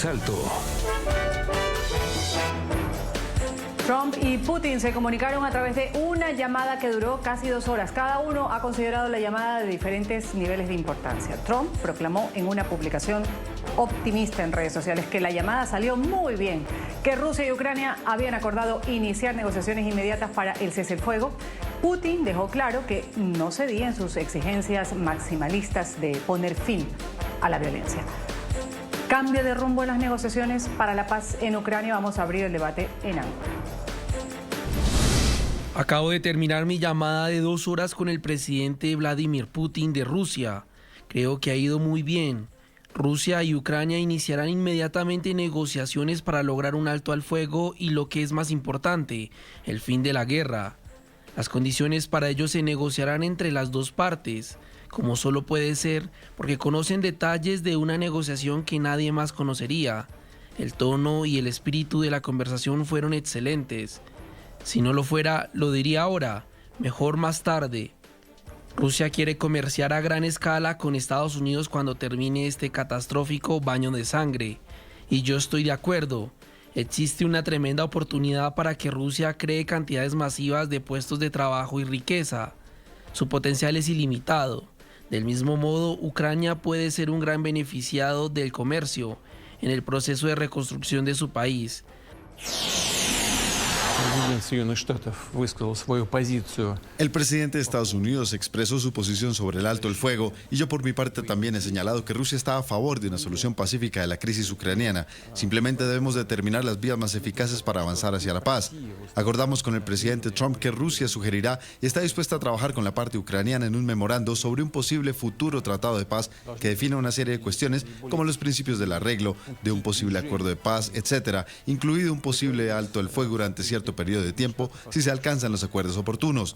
asalto. Trump y Putin se comunicaron a través de una llamada que duró casi 2 horas. Cada uno ha considerado la llamada de diferentes niveles de importancia. Trump proclamó en una publicación optimista en redes sociales que la llamada salió muy bien, que Rusia y Ucrania habían acordado iniciar negociaciones inmediatas para el cese el fuego. Putin dejó claro que no cedía en sus exigencias maximalistas de poner fin a la violencia. Cambio de rumbo en las negociaciones para la paz en Ucrania. Vamos a abrir el debate en ángulo. Acabo de terminar mi llamada de 2 horas con el presidente Vladimir Putin de Rusia. Creo que ha ido muy bien. Rusia y Ucrania iniciarán inmediatamente negociaciones para lograr un alto al fuego y, lo que es más importante, el fin de la guerra. Las condiciones para ello se negociarán entre las dos partes, como solo puede ser, porque conocen detalles de una negociación que nadie más conocería. El tono y el espíritu de la conversación fueron excelentes. Si no lo fuera, lo diría ahora, mejor más tarde. Rusia quiere comerciar a gran escala con Estados Unidos cuando termine este catastrófico baño de sangre. Y yo estoy de acuerdo. Existe una tremenda oportunidad para que Rusia cree cantidades masivas de puestos de trabajo y riqueza. Su potencial es ilimitado. Del mismo modo, Ucrania puede ser un gran beneficiado del comercio en el proceso de reconstrucción de su país. El presidente de Estados Unidos expresó su posición sobre el alto el fuego y yo por mi parte también he señalado que Rusia está a favor de una solución pacífica de la crisis ucraniana. Simplemente debemos determinar las vías más eficaces para avanzar hacia la paz. Acordamos con el presidente Trump que Rusia sugerirá y está dispuesta a trabajar con la parte ucraniana en un memorando sobre un posible futuro tratado de paz que defina una serie de cuestiones como los principios del arreglo, de un posible acuerdo de paz, etc., incluido un posible alto el fuego durante cierto periodo de tiempo si se alcanzan los acuerdos oportunos.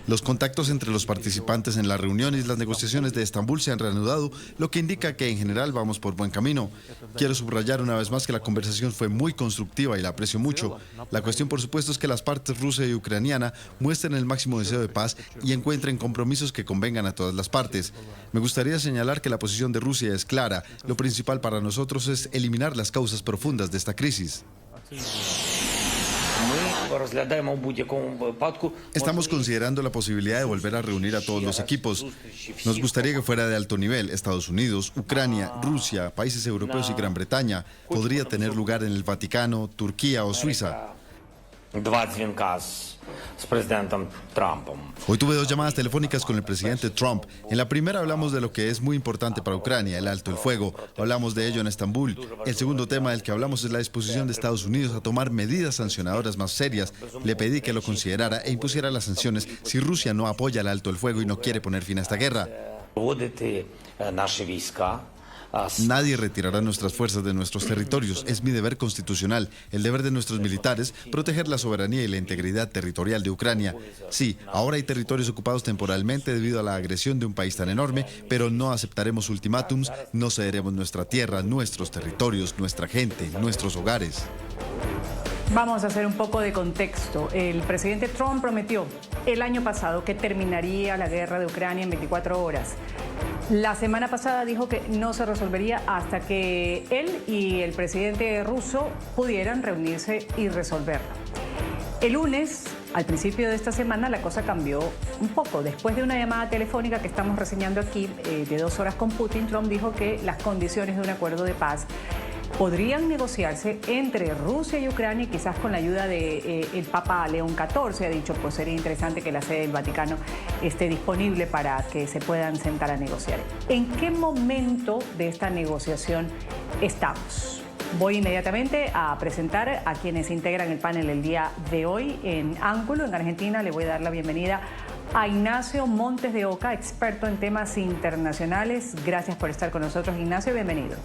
Los contactos entre los participantes en la reunión y las negociaciones de Estambul se han reanudado, lo que indica que en general vamos por buen camino. Quiero subrayar una vez más que la conversación fue muy constructiva y la aprecio mucho. La cuestión, por supuesto, es que las partes rusa y ucraniana muestren el máximo deseo de paz y encuentren compromisos que convengan a todas las partes. Me gustaría señalar que la posición de Rusia es clara. Lo principal para nosotros es eliminar las causas profundas de esta crisis. Estamos considerando la posibilidad de volver a reunir a todos los equipos. Nos gustaría que fuera de alto nivel. Estados Unidos, Ucrania, Rusia, países europeos y Gran Bretaña. Podría tener lugar en el Vaticano, Turquía o Suiza. Hoy tuve 2 llamadas telefónicas con el presidente Trump. En la primera hablamos de lo que es muy importante para Ucrania, el alto el fuego. Hablamos de ello en Estambul. El segundo tema del que hablamos es la disposición de Estados Unidos a tomar medidas sancionadoras más serias. Le pedí que lo considerara e impusiera las sanciones si Rusia no apoya el alto el fuego y no quiere poner fin a esta guerra. Nadie retirará nuestras fuerzas de nuestros territorios. Es mi deber constitucional, el deber de nuestros militares, proteger la soberanía y la integridad territorial de Ucrania. Sí, ahora hay territorios ocupados temporalmente debido a la agresión de un país tan enorme, pero no aceptaremos ultimátums, no cederemos nuestra tierra, nuestros territorios, nuestra gente, nuestros hogares. Vamos a hacer un poco de contexto. El presidente Trump prometió el año pasado que terminaría la guerra de Ucrania en 24 horas. La semana pasada dijo que no se resolvería hasta que él y el presidente ruso pudieran reunirse y resolverlo. El lunes, al principio de esta semana, la cosa cambió un poco. Después de una llamada telefónica que estamos reseñando aquí de 2 horas con Putin, Trump dijo que las condiciones de un acuerdo de paz podrían negociarse entre Rusia y Ucrania y quizás con la ayuda del Papa León XIV. Ha dicho, pues sería interesante que la sede del Vaticano esté disponible para que se puedan sentar a negociar. ¿En qué momento de esta negociación estamos? Voy inmediatamente a presentar a quienes integran el panel el día de hoy en Ángulo. En Argentina le voy a dar la bienvenida a Ignacio Montes de Oca, experto en temas internacionales. Gracias por estar con nosotros, Ignacio, bienvenido.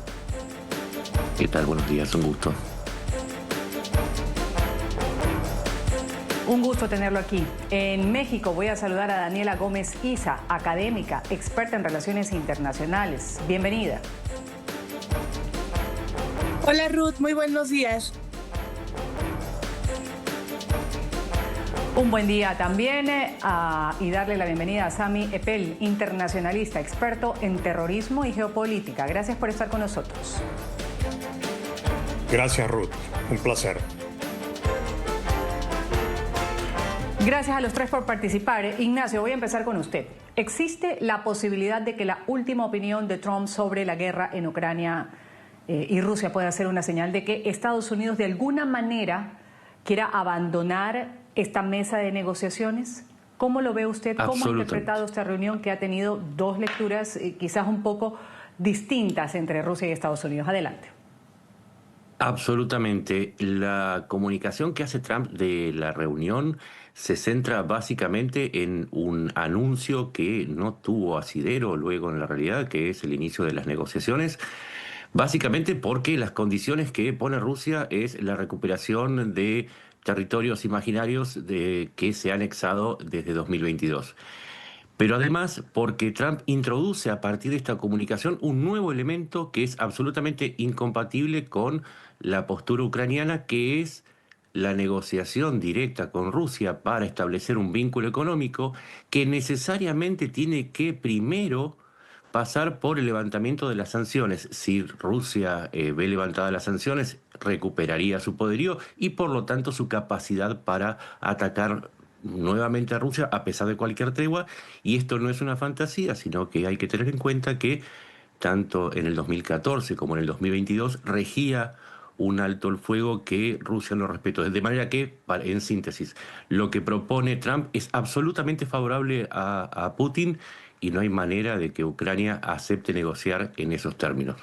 ¿Qué tal? Buenos días, un gusto. Un gusto tenerlo aquí. En México voy a saludar a Daniela Gómez Isa, académica, experta en relaciones internacionales. Bienvenida. Hola Ruth, muy buenos días. Un buen día también y darle la bienvenida a Sami Eppel, internacionalista, experto en terrorismo y geopolítica. Gracias por estar con nosotros. Gracias, Ruth. Un placer. Gracias a los tres por participar. Ignacio, voy a empezar con usted. ¿Existe la posibilidad de que la última opinión de Trump sobre la guerra en Ucrania y Rusia pueda ser una señal de que Estados Unidos de alguna manera quiera abandonar esta mesa de negociaciones? ¿Cómo lo ve usted? ¿Cómo ha interpretado esta reunión que ha tenido dos lecturas quizás un poco distintas entre Rusia y Estados Unidos? Adelante. Absolutamente. La comunicación que hace Trump de la reunión se centra básicamente en un anuncio que no tuvo asidero luego en la realidad, que es el inicio de las negociaciones. Básicamente porque las condiciones que pone Rusia es la recuperación de territorios imaginarios que se han anexado desde 2022. Pero además porque Trump introduce a partir de esta comunicación un nuevo elemento que es absolutamente incompatible con la postura ucraniana, que es la negociación directa con Rusia para establecer un vínculo económico que necesariamente tiene que primero pasar por el levantamiento de las sanciones. Si Rusia ve levantadas las sanciones, recuperaría su poderío y por lo tanto su capacidad para atacar nuevamente a Rusia a pesar de cualquier tregua. Y esto no es una fantasía, sino que hay que tener en cuenta que tanto en el 2014 como en el 2022 regía un alto el fuego que Rusia no respetó. De manera que, en síntesis, lo que propone Trump es absolutamente favorable a Putin y no hay manera de que Ucrania acepte negociar en esos términos.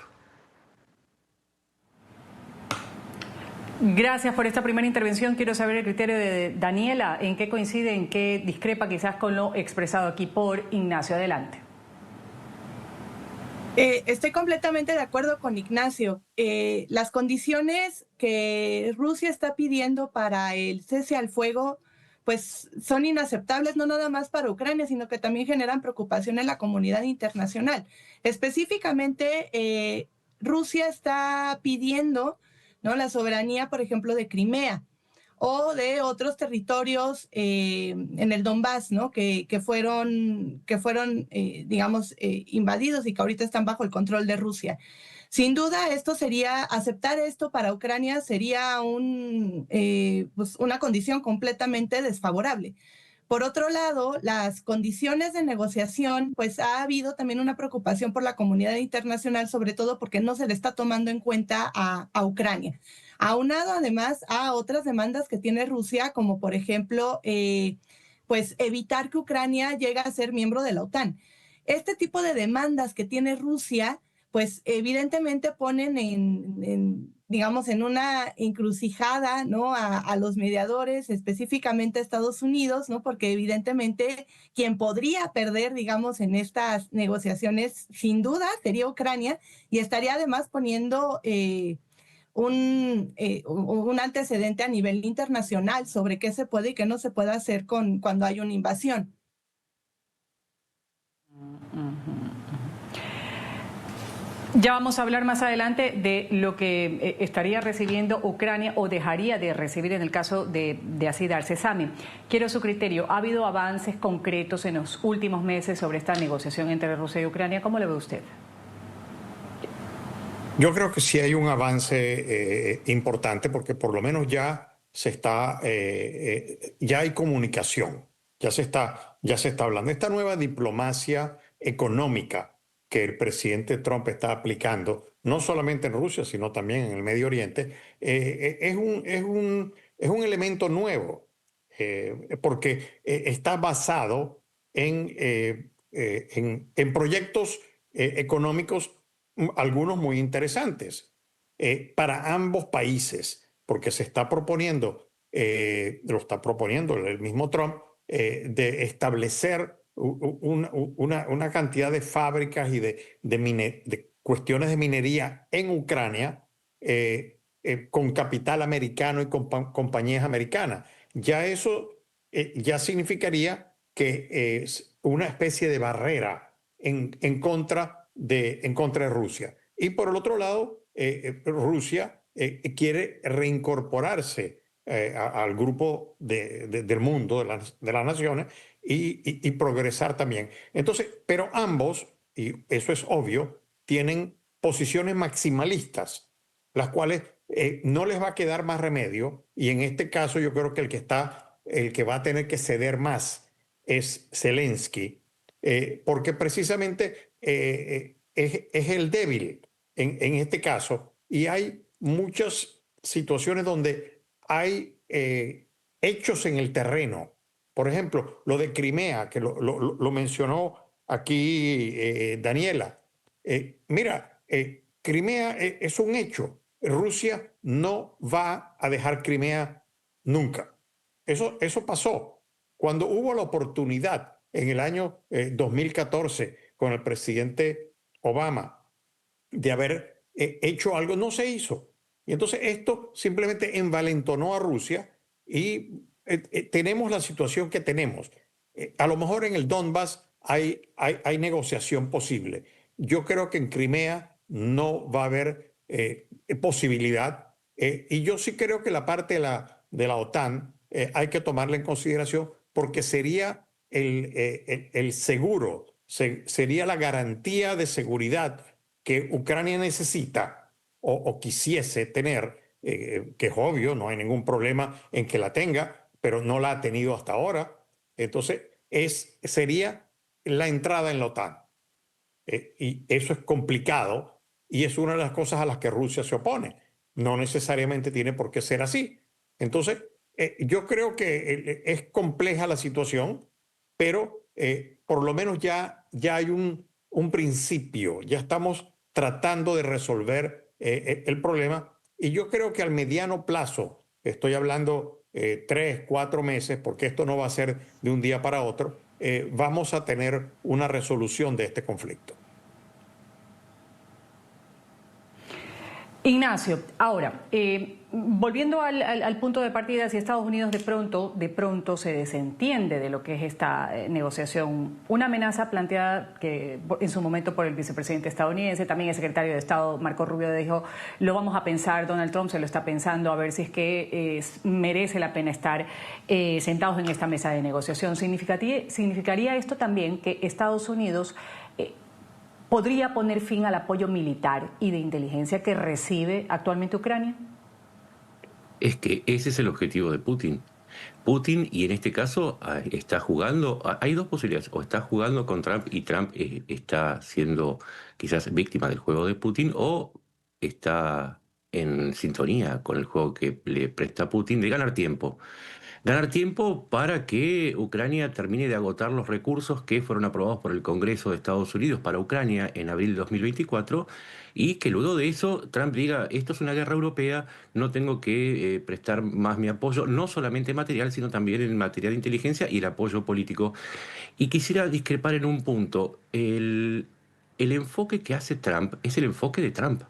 Gracias por esta primera intervención. Quiero saber el criterio de Daniela, en qué coincide, en qué discrepa quizás con lo expresado aquí por Ignacio. Adelante. Estoy completamente de acuerdo con Ignacio. Las condiciones que Rusia está pidiendo para el cese al fuego pues son inaceptables, no nada más para Ucrania, sino que también generan preocupación en la comunidad internacional. Específicamente, Rusia está pidiendo, ¿no?, la soberanía, por ejemplo, de Crimea o de otros territorios en el Donbass, ¿no?, que fueron digamos, invadidos y que ahorita están bajo el control de Rusia. Sin duda, aceptar esto para Ucrania sería pues una condición completamente desfavorable. Por otro lado, las condiciones de negociación, pues ha habido también una preocupación por la comunidad internacional, sobre todo porque no se le está tomando en cuenta a Ucrania. Aunado además a otras demandas que tiene Rusia, como por ejemplo, pues evitar que Ucrania llegue a ser miembro de la OTAN. Este tipo de demandas que tiene Rusia, pues evidentemente ponen digamos, en una encrucijada, ¿no?, a los mediadores, específicamente a Estados Unidos, ¿no?, porque evidentemente quien podría perder, digamos, en estas negociaciones, sin duda, sería Ucrania, y estaría además poniendo un antecedente a nivel internacional sobre qué se puede y qué no se puede hacer cuando hay una invasión. Ya vamos a hablar más adelante de lo que estaría recibiendo Ucrania o dejaría de recibir en el caso de así darse. Sami, quiero su criterio. ¿Ha habido avances concretos en los últimos meses sobre esta negociación entre Rusia y Ucrania? ¿Cómo lo ve usted? Yo creo que sí hay un avance importante porque por lo menos ya ya hay comunicación, ya se está hablando. Esta nueva diplomacia económica que el presidente Trump está aplicando, no solamente en Rusia, sino también en el Medio Oriente, es un elemento nuevo, porque está basado en proyectos económicos, algunos muy interesantes, para ambos países, porque se está proponiendo, lo está proponiendo el mismo Trump, de establecer una cantidad de fábricas y de cuestiones de minería en Ucrania con capital americano y con compañías americanas. Ya eso ya significaría que es una especie de barrera en contra de Rusia. Y por el otro lado, Rusia quiere reincorporarse al grupo del mundo, de las naciones, y progresar también. Entonces, pero ambos, y eso es obvio, tienen posiciones maximalistas, las cuales no les va a quedar más remedio, y en este caso yo creo que el que va a tener que ceder más es Zelensky, porque precisamente es el débil en este caso, y hay muchas situaciones donde hay hechos en el terreno. Por ejemplo, lo de Crimea, que lo mencionó aquí Daniela. Mira, Crimea es un hecho. Rusia no va a dejar Crimea nunca. Eso pasó. Cuando hubo la oportunidad en el año 2014 con el presidente Obama de haber hecho algo, no se hizo. Y entonces esto simplemente envalentonó a Rusia y tenemos la situación que tenemos. A lo mejor en el Donbass hay negociación posible. Yo creo que en Crimea no va a haber posibilidad. Y yo sí creo que la parte de la OTAN hay que tomarla en consideración porque sería el seguro, sería la garantía de seguridad que Ucrania necesita o quisiese tener, que es obvio, no hay ningún problema en que la tenga, pero no la ha tenido hasta ahora. Entonces, sería la entrada en la OTAN. Y eso es complicado y es una de las cosas a las que Rusia se opone. No necesariamente tiene por qué ser así. Entonces, yo creo que es compleja la situación, pero por lo menos ya hay un principio, ya estamos tratando de resolver el problema y yo creo que al mediano plazo, estoy hablando 3, 4 meses, porque esto no va a ser de un día para otro, vamos a tener una resolución de este conflicto. Ignacio, ahora, volviendo al punto de partida, si Estados Unidos de pronto se desentiende de lo que es esta negociación, una amenaza planteada que en su momento por el vicepresidente estadounidense, también el secretario de Estado Marco Rubio dijo, lo vamos a pensar, Donald Trump se lo está pensando, a ver si es que merece la pena estar sentados en esta mesa de negociación. ¿Significaría esto también que Estados Unidos podría poner fin al apoyo militar y de inteligencia que recibe actualmente Ucrania? Es que ese es el objetivo de Putin. Putin, y en este caso está jugando, hay dos posibilidades, o está jugando con Trump y Trump está siendo quizás víctima del juego de Putin, o está en sintonía con el juego que le presta Putin de ganar tiempo. Ganar tiempo para que Ucrania termine de agotar los recursos que fueron aprobados por el Congreso de Estados Unidos para Ucrania en abril de 2024 y que luego de eso Trump diga, esto es una guerra europea, no tengo que prestar más mi apoyo, no solamente material, sino también en materia de inteligencia y el apoyo político. Y quisiera discrepar en un punto. El enfoque que hace Trump es el enfoque de Trump.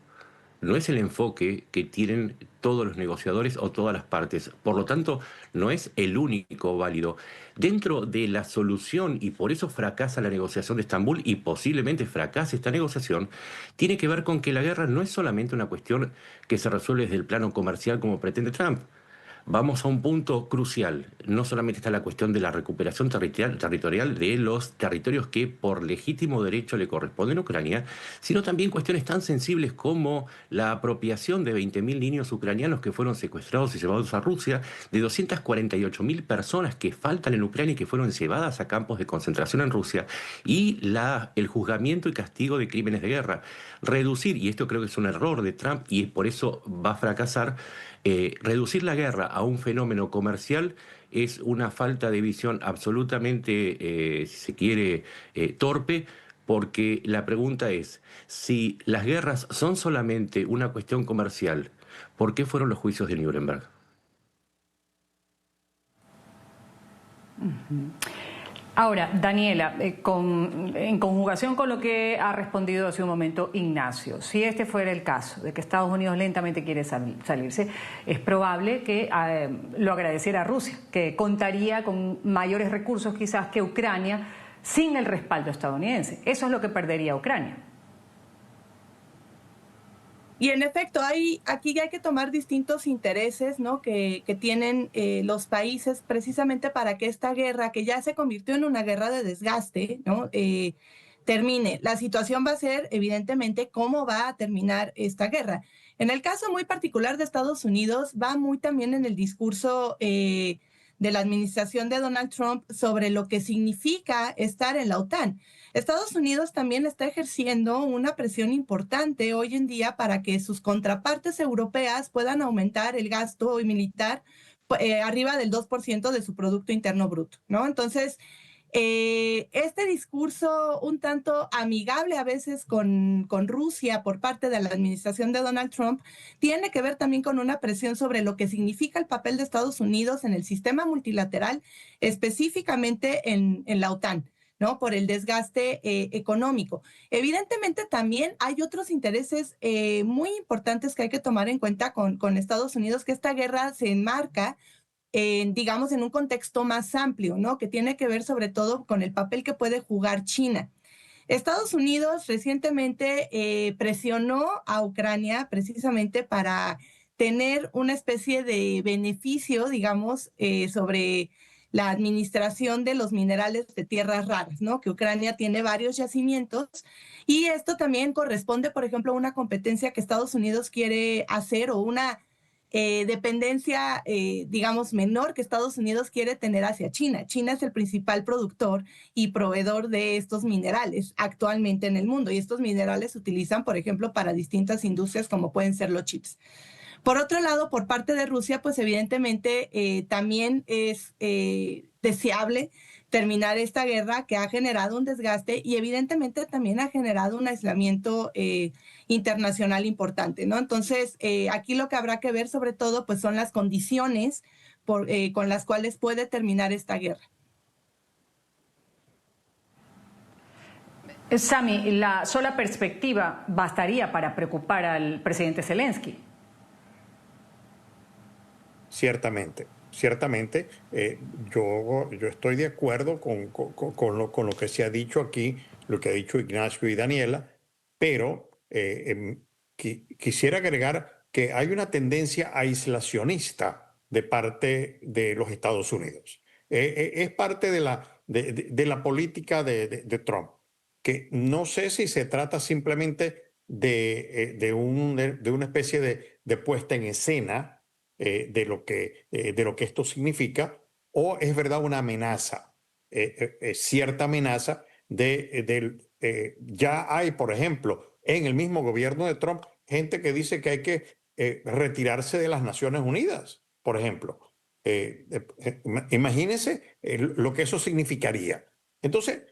No es el enfoque que tienen todos los negociadores o todas las partes. Por lo tanto, no es el único válido. Dentro de la solución, y por eso fracasa la negociación de Estambul y posiblemente fracase esta negociación, tiene que ver con que la guerra no es solamente una cuestión que se resuelve desde el plano comercial como pretende Trump. Vamos a un punto crucial. No solamente está la cuestión de la recuperación territorial de los territorios que por legítimo derecho le corresponden a Ucrania, sino también cuestiones tan sensibles como la apropiación de 20.000 niños ucranianos que fueron secuestrados y llevados a Rusia, de 248.000 personas que faltan en Ucrania y que fueron llevadas a campos de concentración en Rusia, y el juzgamiento y castigo de crímenes de guerra. Reducir, y esto creo que es un error de Trump y por eso va a fracasar, reducir la guerra a un fenómeno comercial es una falta de visión absolutamente, si se quiere, torpe, porque la pregunta es, si las guerras son solamente una cuestión comercial, ¿por qué fueron los juicios de Nuremberg? Ahora, Daniela, en conjugación con lo que ha respondido hace un momento Ignacio, si este fuera el caso de que Estados Unidos lentamente quiere salirse, es probable que lo agradeciera Rusia, que contaría con mayores recursos quizás que Ucrania sin el respaldo estadounidense. Eso es lo que perdería Ucrania. Y en efecto, aquí hay que tomar distintos intereses, ¿no? que tienen los países precisamente para que esta guerra, que ya se convirtió en una guerra de desgaste, ¿no? Termine. La situación va a ser, evidentemente, cómo va a terminar esta guerra. En el caso muy particular de Estados Unidos, va muy también en el discurso de la administración de Donald Trump sobre lo que significa estar en la OTAN. Estados Unidos también está ejerciendo una presión importante hoy en día para que sus contrapartes europeas puedan aumentar el gasto militar arriba del 2% de su Producto Interno Bruto, ¿no? Entonces, este discurso un tanto amigable a veces con Rusia por parte de la administración de Donald Trump tiene que ver también con una presión sobre lo que significa el papel de Estados Unidos en el sistema multilateral, específicamente en la OTAN, ¿no? Por el desgaste económico. Evidentemente también hay otros intereses muy importantes que hay que tomar en cuenta con Estados Unidos, que esta guerra se enmarca digamos, en un contexto más amplio, ¿no? Que tiene que ver sobre todo con el papel que puede jugar China. Estados Unidos recientemente presionó a Ucrania precisamente para tener una especie de beneficio, digamos, sobre la administración de los minerales de tierras raras, ¿no? Que Ucrania tiene varios yacimientos y esto también corresponde, por ejemplo, a una competencia que Estados Unidos quiere hacer o una dependencia, digamos, menor que Estados Unidos quiere tener hacia China. China es el principal productor y proveedor de estos minerales actualmente en el mundo y estos minerales se utilizan, por ejemplo, para distintas industrias como pueden ser los chips. Por otro lado, por parte de Rusia, pues evidentemente también es deseable terminar esta guerra que ha generado un desgaste y evidentemente también ha generado un aislamiento internacional importante, ¿no? Entonces, aquí lo que habrá que ver sobre todo pues son las condiciones con las cuales puede terminar esta guerra. Sami, la sola perspectiva bastaría para preocupar al presidente Zelensky. Ciertamente, ciertamente, yo estoy de acuerdo con lo que se ha dicho aquí, lo que ha dicho Ignacio y Daniela, pero quisiera agregar que hay una tendencia aislacionista de parte de los Estados Unidos. Es parte de la política de Trump, que no sé si se trata simplemente de una especie de puesta en escena de lo que esto significa, o es verdad una amenaza, cierta amenaza ya hay, por ejemplo, en el mismo gobierno de Trump, gente que dice que hay que retirarse de las Naciones Unidas, por ejemplo. Imagínense lo que eso significaría. Entonces,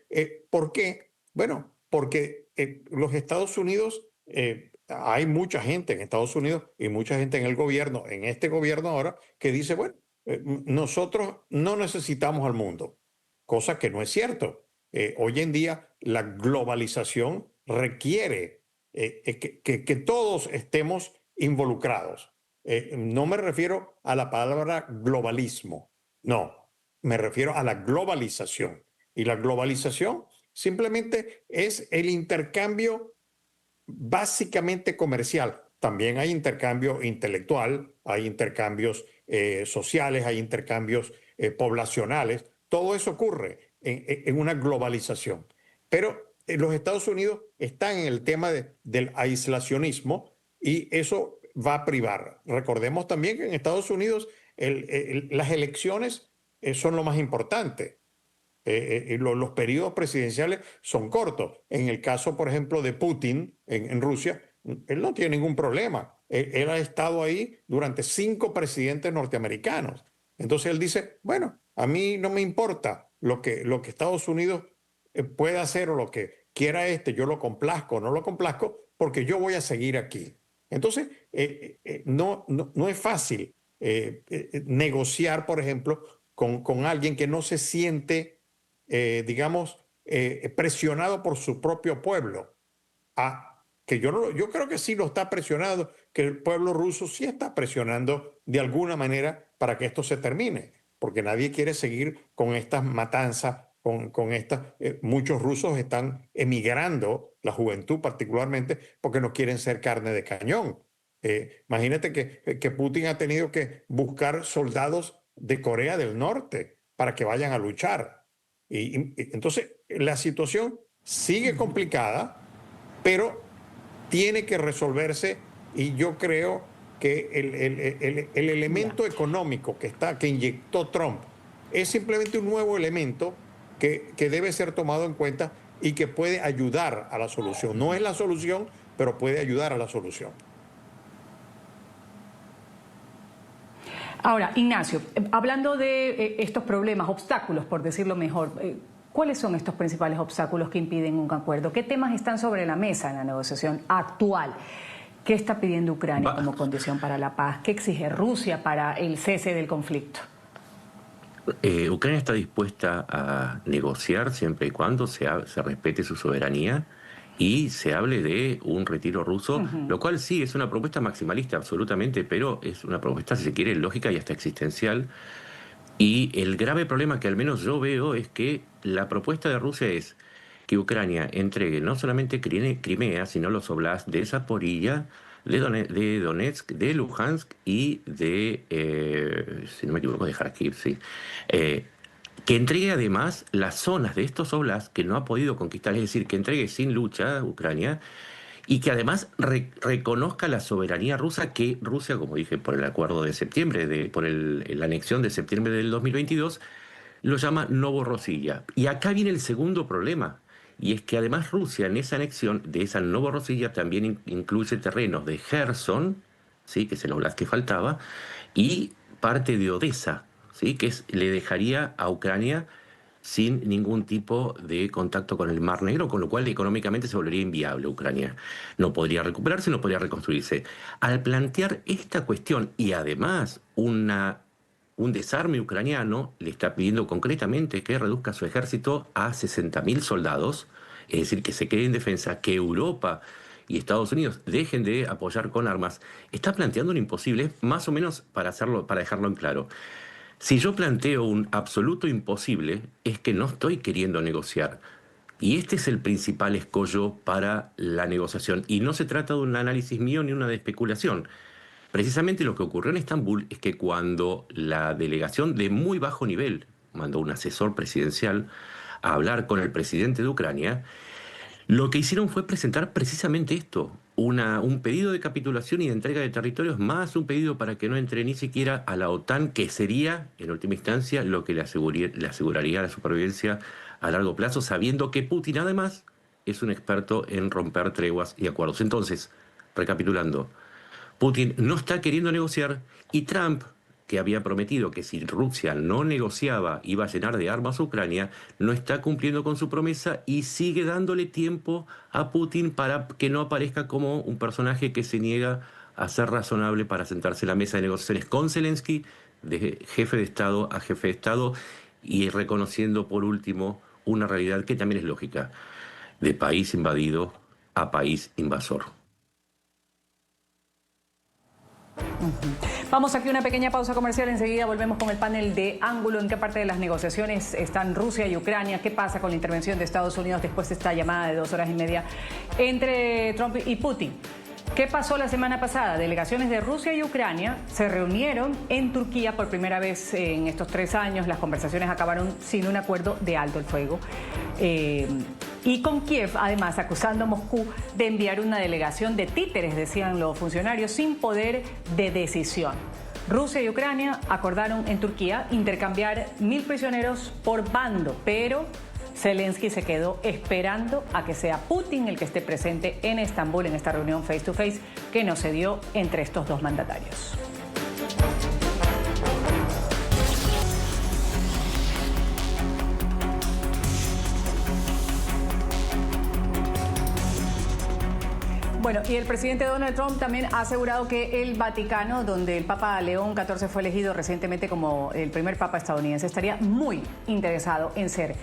¿por qué? Bueno, porque los Estados Unidos hay mucha gente en Estados Unidos y mucha gente en el gobierno, en este gobierno ahora, que dice, bueno, nosotros no necesitamos al mundo, cosa que no es cierto. Hoy en día la globalización requiere que todos estemos involucrados. No me refiero a la palabra globalismo, no, me refiero a la globalización. Y la globalización simplemente es el intercambio básicamente comercial. También hay intercambio intelectual, hay intercambios sociales, hay intercambios poblacionales. Todo eso ocurre en una globalización. Pero los Estados Unidos están en el tema del aislacionismo y eso va a privar. Recordemos también que en Estados Unidos las elecciones son lo más importante. Los periodos presidenciales son cortos. En el caso, por ejemplo, de Putin en Rusia, él no tiene ningún problema. Él ha estado ahí durante 5 presidentes norteamericanos. Entonces él dice, bueno, a mí no me importa lo que Estados Unidos pueda hacer o lo que quiera yo lo complazco o no lo complazco, porque yo voy a seguir aquí. Entonces, no es fácil negociar, por ejemplo, con alguien que no se siente digamos, presionado por su propio pueblo. Que yo creo que sí lo está presionando, que el pueblo ruso sí está presionando de alguna manera para que esto se termine, porque nadie quiere seguir con estas matanzas, con estas. Muchos rusos están emigrando la juventud particularmente, porque no quieren ser carne de cañón. Imagínate que Putin ha tenido que buscar soldados de Corea del Norte para que vayan a luchar. Entonces, la situación sigue complicada, pero tiene que resolverse, y yo creo que el elemento económico que inyectó Trump es simplemente un nuevo elemento que debe ser tomado en cuenta y que puede ayudar a la solución. No es la solución, pero puede ayudar a la solución. Ahora, Ignacio, hablando de estos problemas, obstáculos, por decirlo mejor, ¿cuáles son estos principales obstáculos que impiden un acuerdo? ¿Qué temas están sobre la mesa en la negociación actual? ¿Qué está pidiendo Ucrania como condición para la paz? ¿Qué exige Rusia para el cese del conflicto? Ucrania está dispuesta a negociar siempre y cuando se respete su soberanía y se hable de un retiro ruso, lo cual sí es una propuesta maximalista absolutamente, pero es una propuesta, si se quiere, lógica y hasta existencial. Y el grave problema que al menos yo veo es que la propuesta de Rusia es que Ucrania entregue no solamente Crimea, sino los oblasts de Zaporilla, de Donetsk, de Luhansk y de, si no me equivoco, de Kharkiv, sí. Que entregue además las zonas de estos oblasts que no ha podido conquistar, es decir, que entregue sin lucha Ucrania, y que además reconozca la soberanía rusa, que Rusia, como dije, por el acuerdo de septiembre, por la anexión de septiembre del 2022, lo llama Novorossiya. Y acá viene el segundo problema, y es que además Rusia en esa anexión de esa Novorossiya también incluye terrenos de Gerson, ¿sí?, que es el oblast que faltaba, y parte de Odessa, ¿sí?, que le dejaría a Ucrania sin ningún tipo de contacto con el Mar Negro, con lo cual económicamente se volvería inviable Ucrania. No podría recuperarse, no podría reconstruirse. Al plantear esta cuestión y además un desarme ucraniano, le está pidiendo concretamente que reduzca su ejército a 60.000 soldados, es decir, que se quede en defensa, que Europa y Estados Unidos dejen de apoyar con armas. Está planteando un imposible, más o menos para dejarlo en claro. Si yo planteo un absoluto imposible, es que no estoy queriendo negociar. Y este es el principal escollo para la negociación. Y no se trata de un análisis mío ni una de especulación. Precisamente lo que ocurrió en Estambul es que cuando la delegación de muy bajo nivel mandó un asesor presidencial a hablar con el presidente de Ucrania, lo que hicieron fue presentar precisamente esto, un pedido de capitulación y de entrega de territorios, más un pedido para que no entre ni siquiera a la OTAN, que sería, en última instancia, lo que le aseguraría la supervivencia a largo plazo, sabiendo que Putin, además, es un experto en romper treguas y acuerdos. Entonces, recapitulando, Putin no está queriendo negociar, y Trump, que había prometido que si Rusia no negociaba iba a llenar de armas a Ucrania, no está cumpliendo con su promesa y sigue dándole tiempo a Putin para que no aparezca como un personaje que se niega a ser razonable para sentarse en la mesa de negociaciones con Zelensky, de jefe de Estado a jefe de Estado, y reconociendo por último una realidad que también es lógica, de país invadido a país invasor. Vamos aquí a una pequeña pausa comercial, enseguida volvemos con el panel de ángulo. ¿En qué parte de las negociaciones están Rusia y Ucrania? ¿Qué pasa con la intervención de Estados Unidos después de esta llamada de 2 horas y media entre Trump y Putin? ¿Qué pasó la semana pasada? Delegaciones de Rusia y Ucrania se reunieron en Turquía por primera vez en estos 3 años. Las conversaciones acabaron sin un acuerdo de alto el fuego. Y con Kiev, además, acusando a Moscú de enviar una delegación de títeres, decían los funcionarios, sin poder de decisión. Rusia y Ucrania acordaron en Turquía intercambiar 1.000 prisioneros por bando, pero Zelensky se quedó esperando a que sea Putin el que esté presente en Estambul en esta reunión face to face que no se dio entre estos dos mandatarios. Bueno, y el presidente Donald Trump también ha asegurado que el Vaticano, donde el Papa León XIV fue elegido recientemente como el primer Papa estadounidense, estaría muy interesado en ser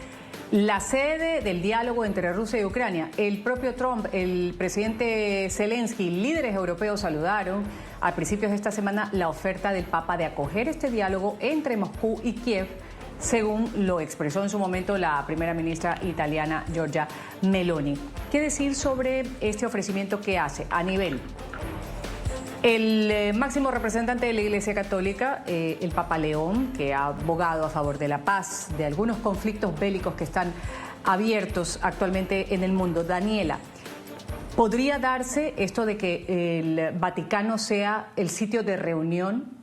la sede del diálogo entre Rusia y Ucrania. El propio Trump, el presidente Zelensky, líderes europeos saludaron a principios de esta semana la oferta del Papa de acoger este diálogo entre Moscú y Kiev según lo expresó en su momento la primera ministra italiana Giorgia Meloni. ¿Qué decir sobre este ofrecimiento que hace a nivel? El máximo representante de la Iglesia Católica, el Papa León, que ha abogado a favor de la paz, de algunos conflictos bélicos que están abiertos actualmente en el mundo. Daniela, ¿podría darse esto de que el Vaticano sea el sitio de reunión?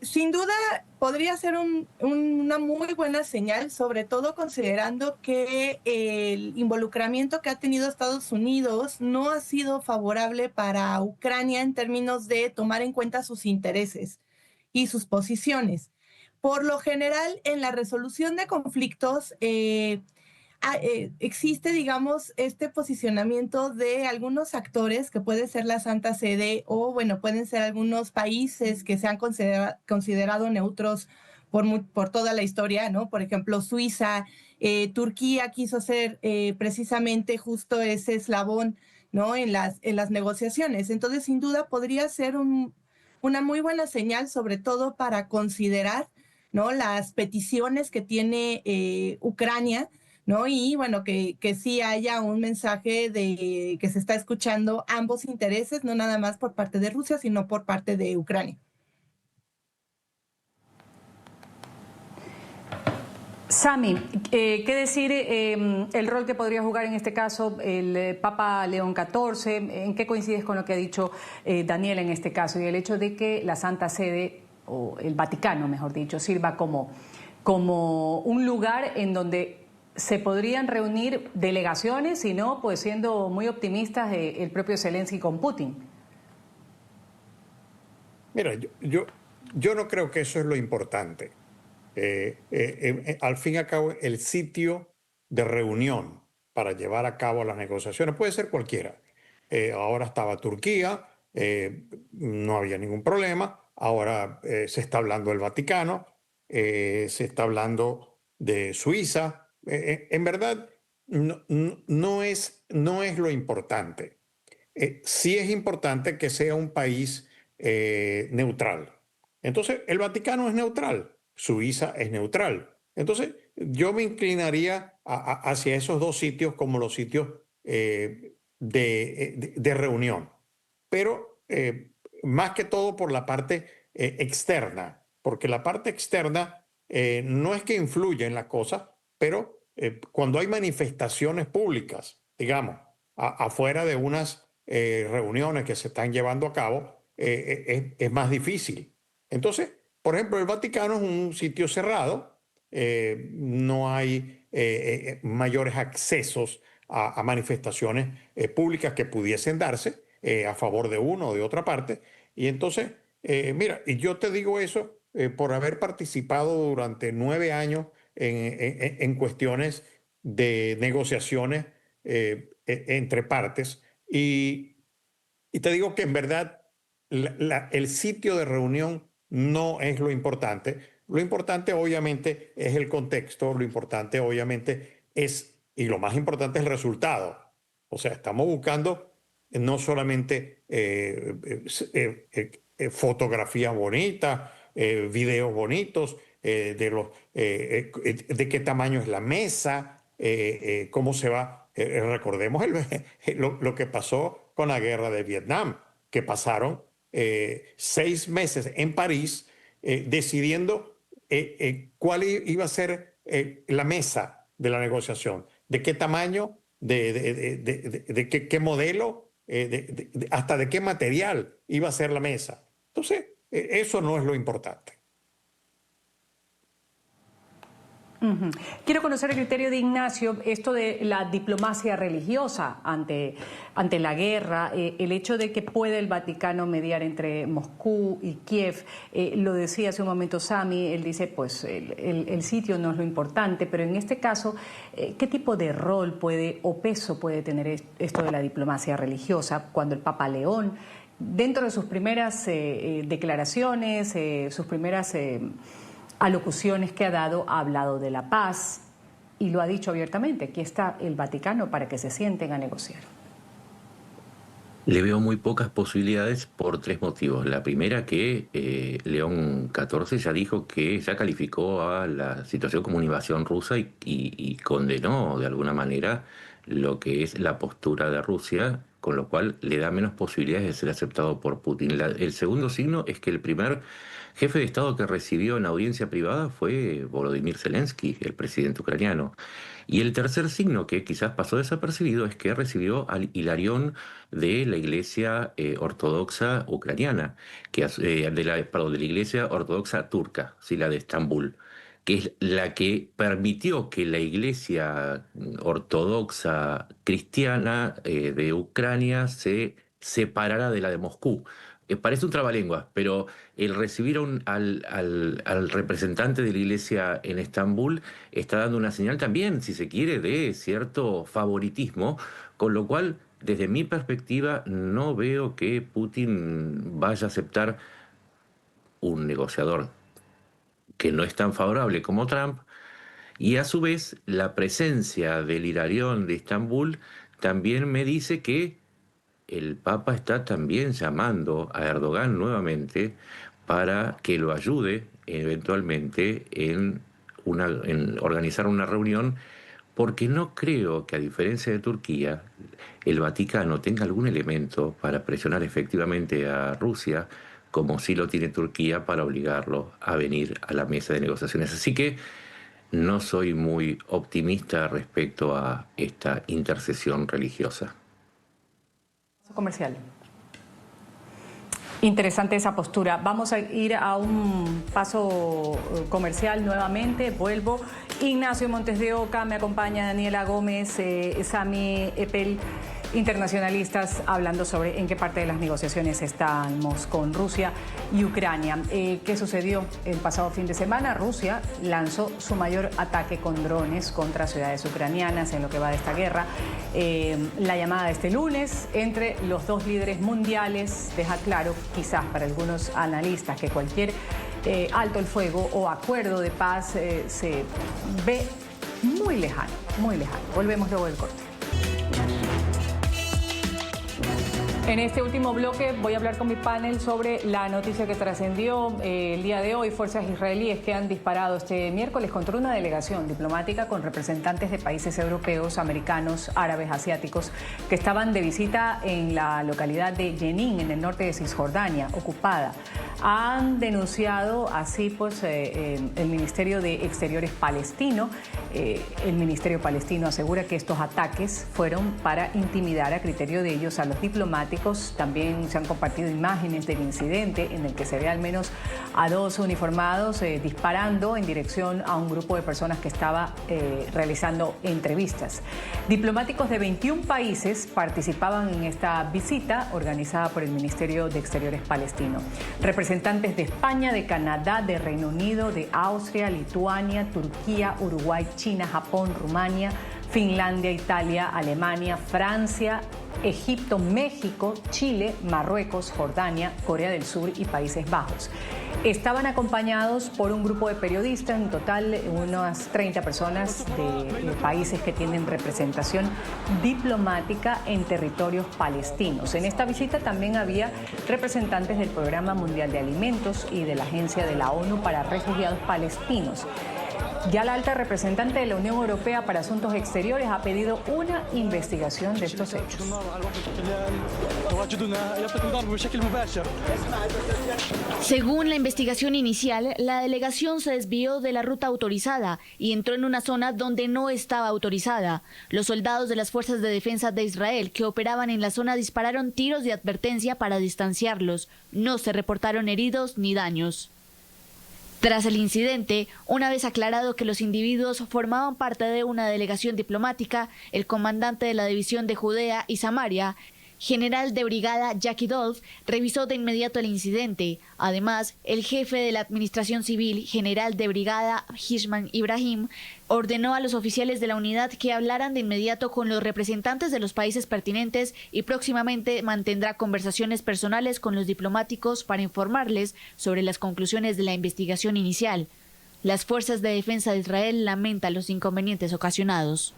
Sin duda podría ser una muy buena señal, sobre todo considerando que el involucramiento que ha tenido Estados Unidos no ha sido favorable para Ucrania en términos de tomar en cuenta sus intereses y sus posiciones. Por lo general, en la resolución de conflictos existe, digamos, este posicionamiento de algunos actores, que puede ser la Santa Sede o, bueno, pueden ser algunos países que se han considerado neutros por toda la historia, ¿no? Por ejemplo, Suiza, Turquía quiso ser precisamente justo ese eslabón, ¿no? En las negociaciones. Entonces, sin duda, podría ser una muy buena señal, sobre todo para considerar, ¿no?, las peticiones que tiene Ucrania, ¿no? Y bueno, que sí haya un mensaje de que se está escuchando ambos intereses, no nada más por parte de Rusia, sino por parte de Ucrania. Sami, ¿qué decir el rol que podría jugar en este caso el Papa León XIV? ¿En qué coincides con lo que ha dicho Daniel en este caso? Y el hecho de que la Santa Sede, o el Vaticano, mejor dicho, sirva como un lugar en donde se podrían reunir delegaciones, y no, pues siendo muy optimistas, el propio Zelensky con Putin. Mira, yo no creo que eso es lo importante. Al fin y al cabo, el sitio de reunión para llevar a cabo las negociaciones puede ser cualquiera. Ahora estaba Turquía, no había ningún problema. Ahora se está hablando del Vaticano, se está hablando de Suiza. En verdad, no es lo importante. Sí es importante que sea un país neutral. Entonces, el Vaticano es neutral, Suiza es neutral. Entonces, yo me inclinaría hacia esos dos sitios como los sitios de reunión. Pero más que todo por la parte externa, porque la parte externa no es que influya en la cosa, pero cuando hay manifestaciones públicas, digamos, afuera de unas reuniones que se están llevando a cabo, es más difícil. Entonces, por ejemplo, el Vaticano es un sitio cerrado, no hay mayores accesos a manifestaciones públicas que pudiesen darse a favor de uno o de otra parte. Y entonces, mira, y yo te digo eso por haber participado durante 9 años en cuestiones de negociaciones entre partes. Y te digo que en verdad el sitio de reunión no es lo importante. Lo importante obviamente es el contexto, lo importante obviamente y lo más importante es el resultado. O sea, estamos buscando no solamente fotografías bonitas, videos bonitos, de qué tamaño es la mesa, cómo se va. Recordemos lo que pasó con la guerra de Vietnam, que pasaron 6 meses en París decidiendo cuál iba a ser la mesa de la negociación, de qué tamaño, de qué modelo, hasta de qué material iba a ser la mesa. Entonces, eso no es lo importante. Quiero conocer el criterio de Ignacio, esto de la diplomacia religiosa ante la guerra, el hecho de que puede el Vaticano mediar entre Moscú y Kiev. Lo decía hace un momento Sami, él dice, pues el sitio no es lo importante, pero en este caso, ¿qué tipo de rol o peso puede tener esto de la diplomacia religiosa cuando el Papa León, dentro de sus primeras declaraciones, sus primeras alocuciones que ha dado, ha hablado de la paz y lo ha dicho abiertamente? Aquí está el Vaticano para que se sienten a negociar. Le veo muy pocas posibilidades por tres motivos. La primera, que León XIV ya dijo que ya calificó a la situación como una invasión rusa y condenó de alguna manera lo que es la postura de Rusia, con lo cual le da menos posibilidades de ser aceptado por Putin. El segundo signo es que el primer jefe de Estado que recibió en audiencia privada fue Volodymyr Zelensky, el presidente ucraniano. Y el tercer signo, que quizás pasó desapercibido, es que recibió al Hilarión de la Iglesia Ortodoxa ucraniana, de la Iglesia Ortodoxa turca, ¿sí? La de Estambul, que es la que permitió que la Iglesia Ortodoxa cristiana de Ucrania se separara de la de Moscú. Parece un trabalengua, pero el recibir al representante de la iglesia en Estambul está dando una señal también, si se quiere, de cierto favoritismo, con lo cual, desde mi perspectiva, no veo que Putin vaya a aceptar un negociador que no es tan favorable como Trump, y a su vez la presencia del Hilarión de Estambul también me dice que el Papa está también llamando a Erdogan nuevamente para que lo ayude eventualmente en organizar una reunión, porque no creo que, a diferencia de Turquía, el Vaticano tenga algún elemento para presionar efectivamente a Rusia, como sí lo tiene Turquía, para obligarlo a venir a la mesa de negociaciones. Así que no soy muy optimista respecto a esta intercesión religiosa. Comercial. Interesante esa postura. Vamos a ir a un paso comercial nuevamente. Vuelvo. Ignacio Montes de Oca, me acompaña Daniela Gómez, Sami Epel, internacionalistas, hablando sobre en qué parte de las negociaciones estamos con Rusia y Ucrania. ¿Qué sucedió el pasado fin de semana? Rusia lanzó su mayor ataque con drones contra ciudades ucranianas en lo que va de esta guerra. La llamada de este lunes entre los dos líderes mundiales deja claro, quizás para algunos analistas, que cualquier alto el fuego o acuerdo de paz se ve muy lejano, muy lejano. Volvemos luego del corte. En este último bloque voy a hablar con mi panel sobre la noticia que trascendió el día de hoy. Fuerzas israelíes que han disparado este miércoles contra una delegación diplomática con representantes de países europeos, americanos, árabes, asiáticos, que estaban de visita en la localidad de Jenin, en el norte de Cisjordania, ocupada. Han denunciado así pues el Ministerio de Exteriores palestino. El Ministerio palestino asegura que estos ataques fueron para intimidar, a criterio de ellos, a los diplomáticos. También se han compartido imágenes del incidente en el que se ve al menos a dos uniformados disparando en dirección a un grupo de personas que estaba realizando entrevistas. Diplomáticos de 21 países participaban en esta visita organizada por el Ministerio de Exteriores palestino. Representantes de España, de Canadá, de Reino Unido, de Austria, Lituania, Turquía, Uruguay, China, Japón, Rumania, Finlandia, Italia, Alemania, Francia, Egipto, México, Chile, Marruecos, Jordania, Corea del Sur y Países Bajos. Estaban acompañados por un grupo de periodistas, en total unas 30 personas de países que tienen representación diplomática en territorios palestinos. En esta visita también había representantes del Programa Mundial de Alimentos y de la Agencia de la ONU para Refugiados Palestinos. Ya la alta representante de la Unión Europea para Asuntos Exteriores ha pedido una investigación de estos hechos. Según la investigación inicial, la delegación se desvió de la ruta autorizada y entró en una zona donde no estaba autorizada. Los soldados de las Fuerzas de Defensa de Israel que operaban en la zona dispararon tiros de advertencia para distanciarlos. No se reportaron heridos ni daños. Tras el incidente, una vez aclarado que los individuos formaban parte de una delegación diplomática, el comandante de la División de Judea y Samaria, general de brigada Jackie Dolph, revisó de inmediato el incidente. Además, el jefe de la Administración Civil, general de brigada Hishman Ibrahim, ordenó a los oficiales de la unidad que hablaran de inmediato con los representantes de los países pertinentes y próximamente mantendrá conversaciones personales con los diplomáticos para informarles sobre las conclusiones de la investigación inicial. Las Fuerzas de Defensa de Israel lamentan los inconvenientes ocasionados.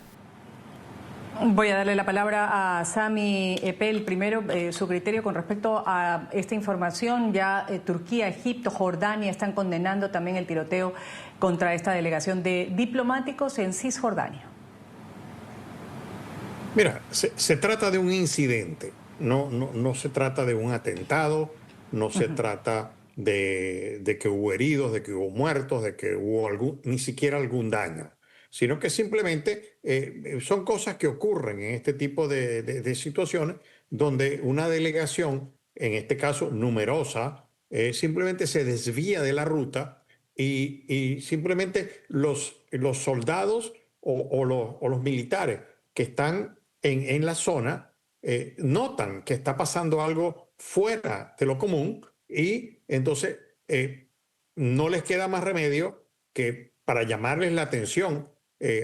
Voy a darle la palabra a Sami Epel. Primero, su criterio con respecto a esta información. Ya Turquía, Egipto, Jordania están condenando también el tiroteo contra esta delegación de diplomáticos en Cisjordania. Mira, se trata de un incidente, no se trata de un atentado, no se trata de que hubo heridos, de que hubo muertos, de que hubo ni siquiera algún daño, sino que simplemente son cosas que ocurren en este tipo de situaciones donde una delegación, en este caso numerosa, simplemente se desvía de la ruta y simplemente los soldados o los militares que están en la zona notan que está pasando algo fuera de lo común y entonces no les queda más remedio que para llamarles la atención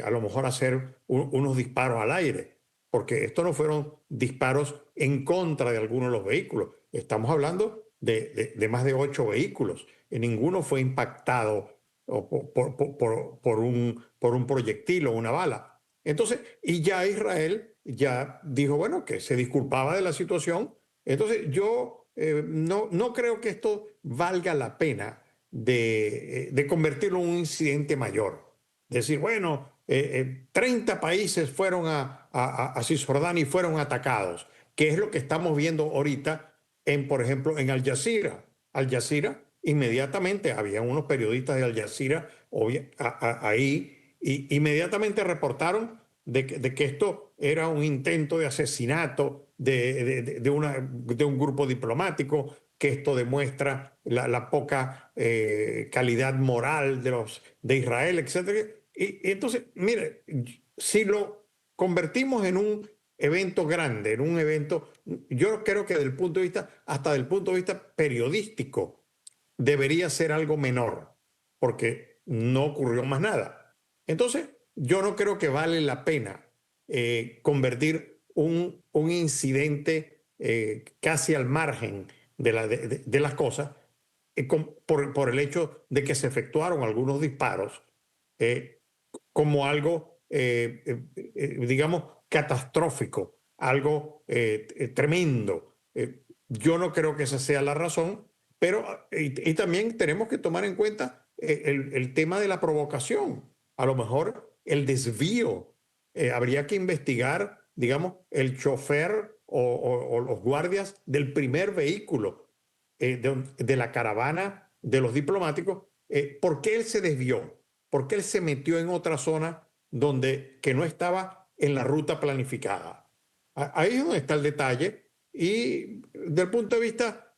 a lo mejor hacer unos disparos al aire, porque estos no fueron disparos en contra de algunos de los vehículos. Estamos hablando de más de 8 vehículos y ninguno fue impactado por un proyectil o una bala. Entonces, y ya Israel ya dijo, bueno, que se disculpaba de la situación. Entonces, yo no creo que esto valga la pena de convertirlo en un incidente mayor. Decir, bueno, 30 países fueron a Cisjordania y fueron atacados, que es lo que estamos viendo ahorita por ejemplo, en Al Jazeera. Al Jazeera, inmediatamente, había unos periodistas de Al Jazeera ahí, y inmediatamente reportaron de que esto era un intento de asesinato de un grupo diplomático, que esto demuestra la poca calidad moral de Israel, etc. Y entonces, mire, si lo convertimos en un evento grande, en un evento, yo creo que hasta del punto de vista periodístico, debería ser algo menor, porque no ocurrió más nada. Entonces, yo no creo que vale la pena convertir un incidente casi al margen de las cosas por el hecho de que se efectuaron algunos disparos como algo, digamos, catastrófico, algo tremendo. Yo no creo que esa sea la razón, pero y también tenemos que tomar en cuenta el tema de la provocación. A lo mejor el desvío, habría que investigar, digamos, el chofer o los guardias del primer vehículo de la caravana de los diplomáticos. ¿Por qué él se desvió? ¿Por qué él se metió en otra zona que no estaba en la ruta planificada? Ahí es donde está el detalle, y desde el punto de vista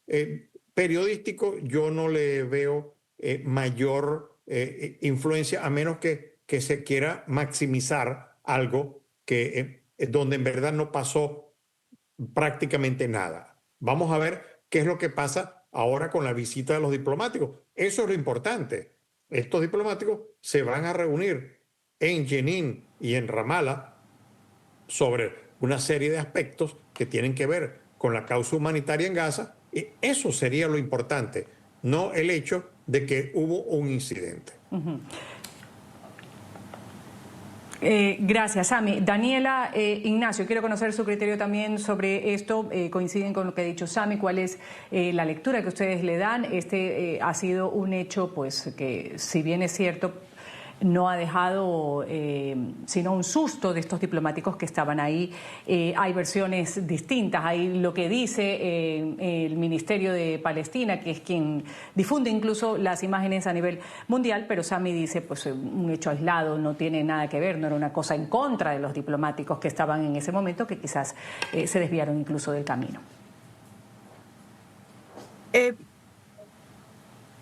periodístico yo no le veo mayor influencia, a menos que se quiera maximizar algo donde en verdad no pasó prácticamente nada. Vamos a ver qué es lo que pasa ahora con la visita de los diplomáticos. Eso es lo importante. Estos diplomáticos se van a reunir en Jenin y en Ramallah sobre una serie de aspectos que tienen que ver con la causa humanitaria en Gaza, y eso sería lo importante, no el hecho de que hubo un incidente. Gracias, Sami. Daniela, Ignacio, quiero conocer su criterio también sobre esto. Coinciden con lo que ha dicho Sami. ¿Cuál es la lectura que ustedes le dan? Ha sido un hecho, pues, que si bien es cierto, no ha dejado sino un susto de estos diplomáticos que estaban ahí. Hay versiones distintas. Hay lo que dice el Ministerio de Palestina, que es quien difunde incluso las imágenes a nivel mundial, pero Sami dice, pues, un hecho aislado, no tiene nada que ver, no era una cosa en contra de los diplomáticos que estaban en ese momento, que quizás se desviaron incluso del camino.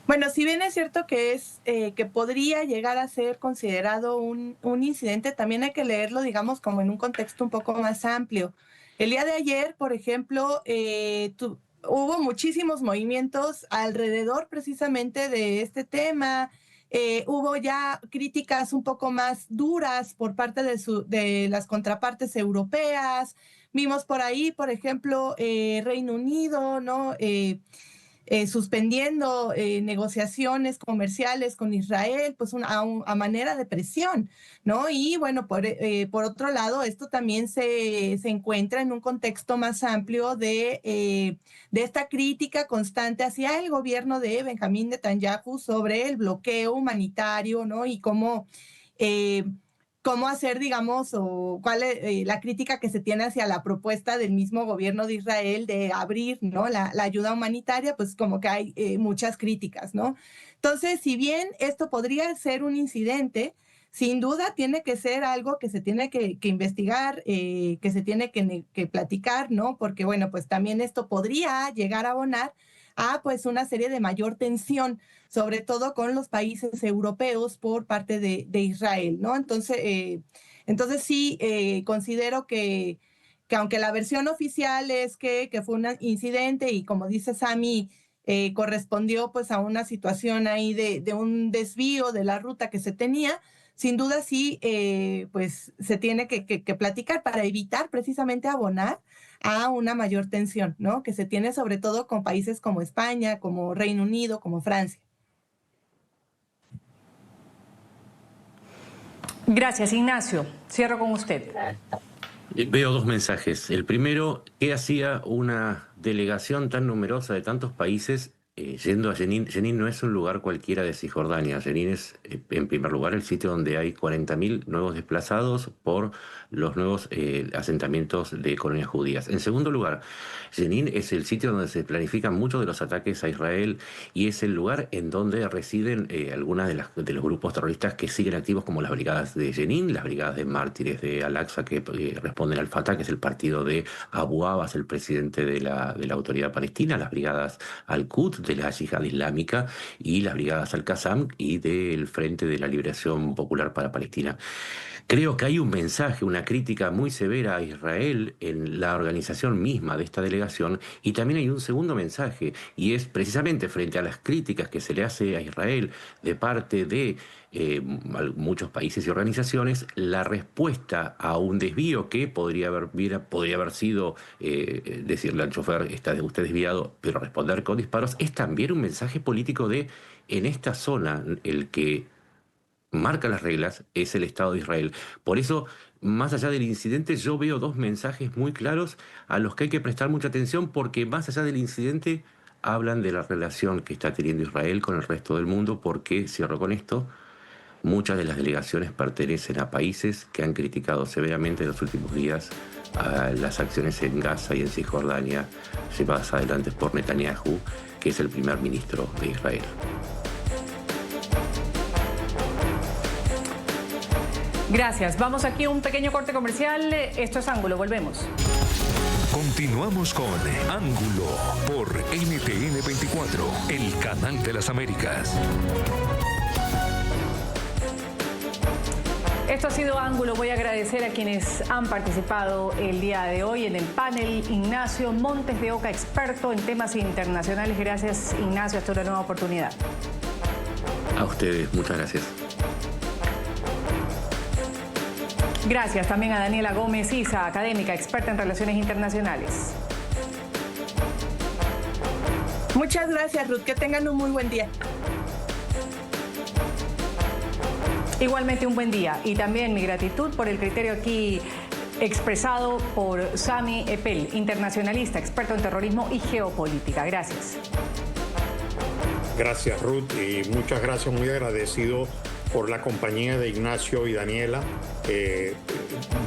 Bueno, si bien es cierto que que podría llegar a ser considerado un incidente, también hay que leerlo, digamos, como en un contexto un poco más amplio. El día de ayer, por ejemplo, hubo muchísimos movimientos alrededor precisamente de este tema. Hubo ya críticas un poco más duras por parte de las contrapartes europeas. Vimos por ahí, por ejemplo, Reino Unido, ¿no? suspendiendo negociaciones comerciales con Israel, pues a manera de presión, ¿no? Y bueno, por otro lado, esto también se encuentra en un contexto más amplio de esta crítica constante hacia el gobierno de Benjamín Netanyahu sobre el bloqueo humanitario, ¿no? Y cómo hacer, digamos, o cuál es la crítica que se tiene hacia la propuesta del mismo gobierno de Israel de abrir, ¿no?, la ayuda humanitaria, pues como que hay muchas críticas, ¿no? Entonces, si bien esto podría ser un incidente, sin duda tiene que ser algo que se tiene que investigar, que se tiene que platicar, ¿no? Porque, bueno, pues también esto podría llegar a abonar a pues una serie de mayor tensión, sobre todo con los países europeos por parte de Israel, ¿no? Entonces sí, considero que aunque la versión oficial es que fue un incidente y como dice Sami, correspondió pues a una situación ahí de un desvío de la ruta que se tenía, sin duda sí, pues se tiene que platicar para evitar precisamente abonar a una mayor tensión, ¿no?, que se tiene sobre todo con países como España, como Reino Unido, como Francia. Gracias, Ignacio. Cierro con usted. Veo dos mensajes. El primero, ¿qué hacía una delegación tan numerosa de tantos países yendo a Jenin? Jenin no es un lugar cualquiera de Cisjordania. Jenin es, en primer lugar, el sitio donde hay 40.000 nuevos desplazados por los nuevos asentamientos de colonias judías. En segundo lugar, Jenin es el sitio donde se planifican muchos de los ataques a Israel y es el lugar en donde residen algunas de los grupos terroristas que siguen activos, como las brigadas de Jenin, las brigadas de mártires de Al-Aqsa que responden al Fatah, que es el partido de Abu Abbas, el presidente de la autoridad palestina, las brigadas Al-Quds de la Yihad Islámica y las brigadas Al-Qassam y del Frente de la Liberación Popular para Palestina. Creo que hay un mensaje, una crítica muy severa a Israel en la organización misma de esta delegación, y también hay un segundo mensaje, y es precisamente frente a las críticas que se le hace a Israel de parte de muchos países y organizaciones, la respuesta a un desvío que podría haber sido decirle al chofer, está usted desviado, pero responder con disparos, es también un mensaje político de, en esta zona, el que marca las reglas es el Estado de Israel. Por eso, más allá del incidente, yo veo dos mensajes muy claros a los que hay que prestar mucha atención, porque más allá del incidente hablan de la relación que está teniendo Israel con el resto del mundo, porque, cierro con esto, muchas de las delegaciones pertenecen a países que han criticado severamente en los últimos días a las acciones en Gaza y en Cisjordania llevadas adelante por Netanyahu, que es el primer ministro de Israel. Gracias. Vamos aquí a un pequeño corte comercial. Esto es Ángulo. Volvemos. Continuamos con Ángulo por NTN 24, el canal de las Américas. Esto ha sido Ángulo. Voy a agradecer a quienes han participado el día de hoy en el panel. Ignacio Montes de Oca, experto en temas internacionales. Gracias, Ignacio. Hasta una nueva oportunidad. A ustedes, muchas gracias. Gracias también a Daniela Gómez Isa, académica, experta en relaciones internacionales. Muchas gracias, Ruth. Que tengan un muy buen día. Igualmente un buen día, y también mi gratitud por el criterio aquí expresado por Sami Eppel, internacionalista, experto en terrorismo y geopolítica. Gracias. Gracias, Ruth, y muchas gracias, muy agradecido por la compañía de Ignacio y Daniela.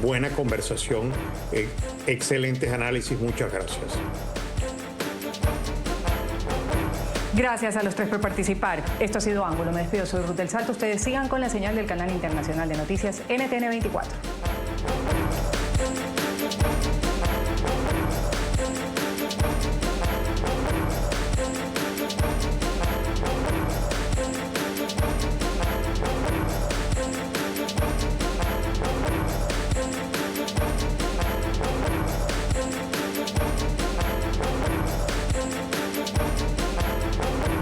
Buena conversación, excelentes análisis, muchas gracias. Gracias a los tres por participar. Esto ha sido Ángulo. Me despido, soy Ruth del Salto. Ustedes sigan con la señal del canal internacional de noticias NTN 24.